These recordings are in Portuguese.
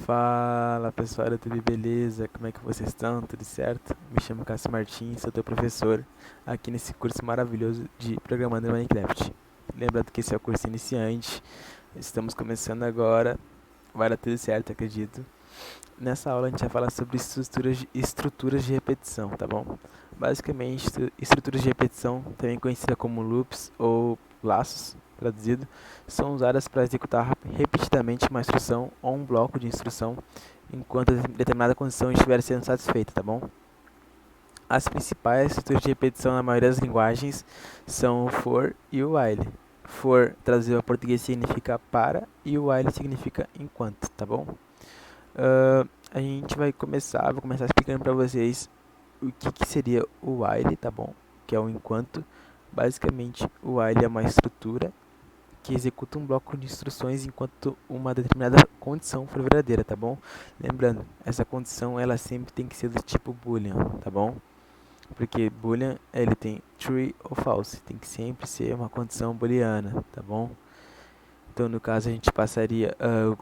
Fala pessoal do YouTube, beleza? Como é que vocês estão? Tudo certo? Me chamo Cássio Martins, sou teu professor aqui nesse curso maravilhoso de Programando em Minecraft. Lembrando que esse é o curso iniciante, estamos começando agora, vai dar tudo certo, acredito. Nessa aula a gente vai falar sobre estruturas de repetição, tá bom? Basicamente, estruturas de repetição, também conhecida como loops ou laços, traduzido, são usadas para executar repetidamente uma instrução ou um bloco de instrução enquanto determinada condição estiver sendo satisfeita, tá bom? As principais estruturas de repetição na maioria das linguagens são o for e o while. For, traduzido ao português, significa para e o while significa enquanto, tá bom? A gente vou começar explicando para vocês o que seria o while, tá bom? Que é o enquanto. Basicamente, o while é uma estrutura que executa um bloco de instruções enquanto uma determinada condição for verdadeira, tá bom? Lembrando, essa condição ela sempre tem que ser do tipo boolean, tá bom? Porque boolean ele tem true ou false, tem que sempre ser uma condição booleana, tá bom? Então, no caso, a gente passaria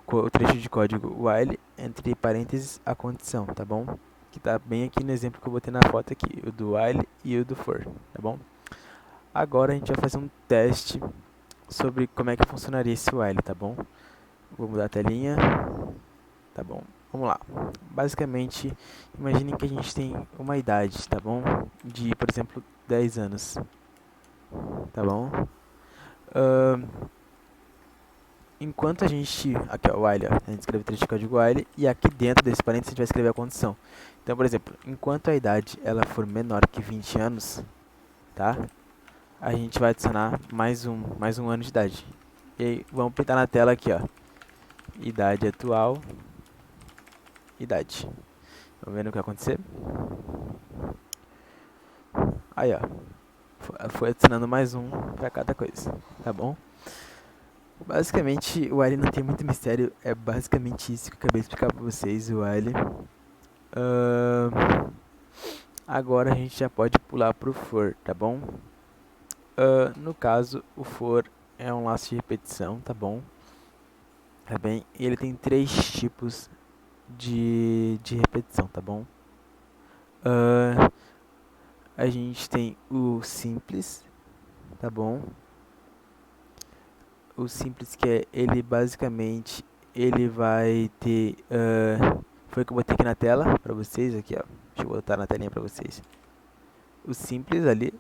o trecho de código while entre parênteses a condição, tá bom? Que tá bem aqui no exemplo que eu botei na foto aqui, o do while e o do for, tá bom? Agora a gente vai fazer um teste sobre como é que funcionaria esse while, tá bom? Vou mudar a telinha, tá bom? Vamos lá. Basicamente, imagine que a gente tem uma idade, tá bom? De, por exemplo, 10 anos, tá bom? Enquanto a gente, aqui ó, while, ó, a gente escreve o trecho de código while e aqui dentro desse parênteses a gente vai escrever a condição. Então, por exemplo, enquanto a idade ela for menor que 20 anos, tá? A gente vai adicionar mais um ano de idade. E aí, vamos pintar na tela aqui, ó. Idade atual, idade. Vamos ver o que vai acontecer? Aí, ó. Foi adicionando mais um para cada coisa, tá bom? Basicamente, o while não tem muito mistério, é basicamente isso que eu acabei de explicar para vocês, o while. Agora a gente já pode pular para o for, tá bom? No caso, o for é um laço de repetição, tá bom? Tá bem? E ele tem três tipos de repetição, tá bom? A gente tem o simples, tá bom? O simples que é, ele basicamente, ele vai ter, foi o que eu botei aqui na tela pra vocês, aqui ó, deixa eu botar na telinha pra vocês. O simples ali,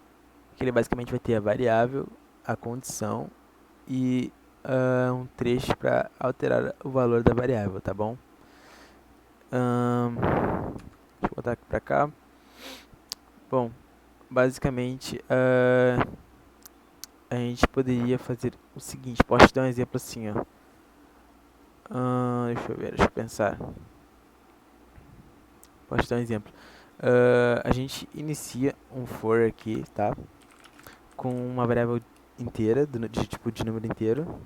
que ele basicamente vai ter a variável, a condição e um trecho para alterar o valor da variável, tá bom? Deixa eu botar aqui pra cá. Bom, basicamente, a gente poderia fazer o seguinte, posso te dar um exemplo assim, ó. Deixa eu ver, deixa eu pensar. Posso te dar um exemplo. A gente inicia um for aqui, tá? Com uma variável inteira, de tipo de número inteiro,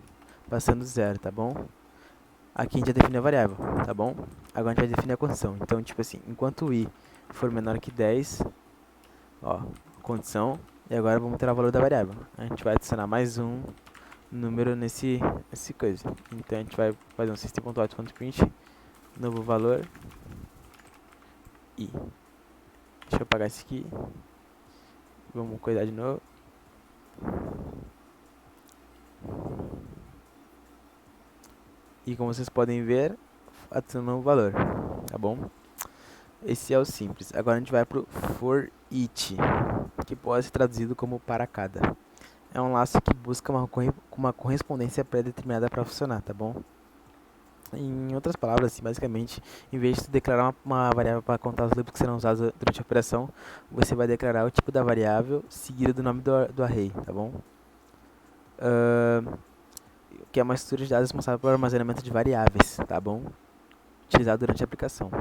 passando zero, tá bom? Aqui a gente já define a variável, tá bom? Agora a gente vai definir a condição. Então, tipo assim, enquanto o i for menor que 10, ó, condição, e agora vamos ter o valor da variável. A gente vai adicionar mais um número nesse coisa. Então a gente vai fazer um system.out.print, novo valor, i. Deixa eu apagar isso aqui. Vamos coisar de novo. E como vocês podem ver, adicionou um valor, tá bom? Esse é o simples. Agora a gente vai para o for each, que pode ser traduzido como para cada. É um laço que busca uma correspondência pré-determinada para funcionar, tá bom? Em outras palavras, assim, basicamente, em vez de declarar uma variável para contar os loops que serão usados durante a operação, você vai declarar o tipo da variável seguido do nome do array, tá bom? Que é uma estrutura de dados responsável pelo armazenamento de variáveis, tá bom? Utilizado durante a aplicação.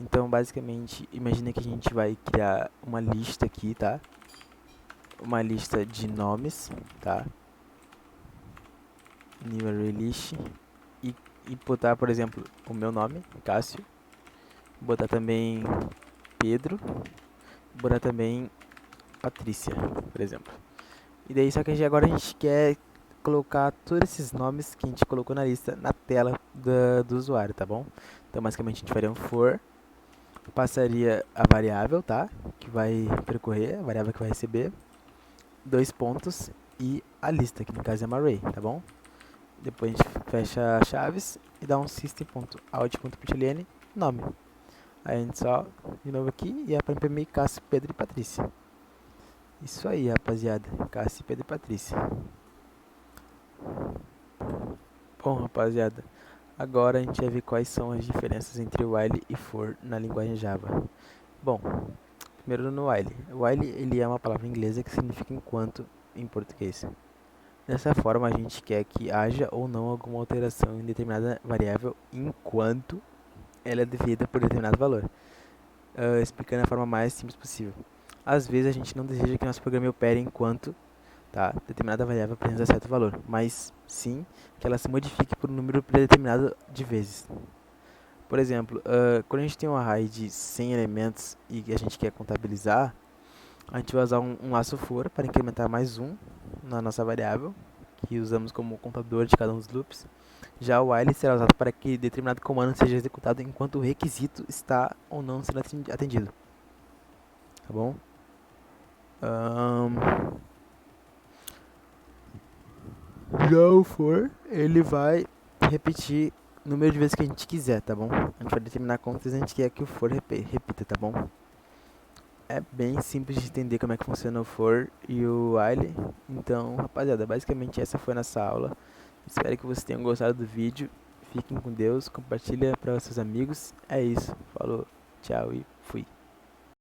Então, basicamente, imagine que a gente vai criar uma lista aqui, tá? Uma lista de nomes, tá? New array list. E botar, por exemplo, o meu nome, Cássio. Botar também Pedro. Botar também Patrícia, por exemplo. E daí, só que agora a gente quer colocar todos esses nomes que a gente colocou na lista na tela do usuário, tá bom? Então, basicamente, a gente faria um for, passaria a variável, tá? Que vai percorrer, a variável que vai receber, dois pontos e a lista, que no caso é uma array, tá bom? Depois a gente fecha chaves e dá um system.out.println nome. Aí a gente só, de novo aqui, e é para imprimir Cássio, Pedro e Patrícia. Isso aí, rapaziada. Cássio, Pedro e Patrícia. Bom, rapaziada, agora a gente vai ver quais são as diferenças entre while e for na linguagem Java. Bom, primeiro no while. While ele é uma palavra inglesa que significa enquanto em português. Dessa forma, a gente quer que haja ou não alguma alteração em determinada variável enquanto ela é definida por determinado valor. Explicando da forma mais simples possível. Às vezes a gente não deseja que nosso programa opere enquanto determinada variável apresenta certo valor, mas sim que ela se modifique por um número predeterminado de vezes. Por exemplo, quando a gente tem um array de 100 elementos e a gente quer contabilizar, a gente vai usar um laço for para incrementar mais um na nossa variável, que usamos como contador de cada um dos loops. Já o while será usado para que determinado comando seja executado enquanto o requisito está ou não sendo atendido. Tá bom? Já o for, ele vai repetir o número de vezes que a gente quiser, tá bom? A gente vai determinar quantas a gente quer que o for repita, tá bom? É bem simples de entender como é que funciona o for e o while. Então, rapaziada, basicamente essa foi a nossa aula. Espero que vocês tenham gostado do vídeo. Fiquem com Deus, compartilha para seus amigos. É isso, falou, tchau e fui.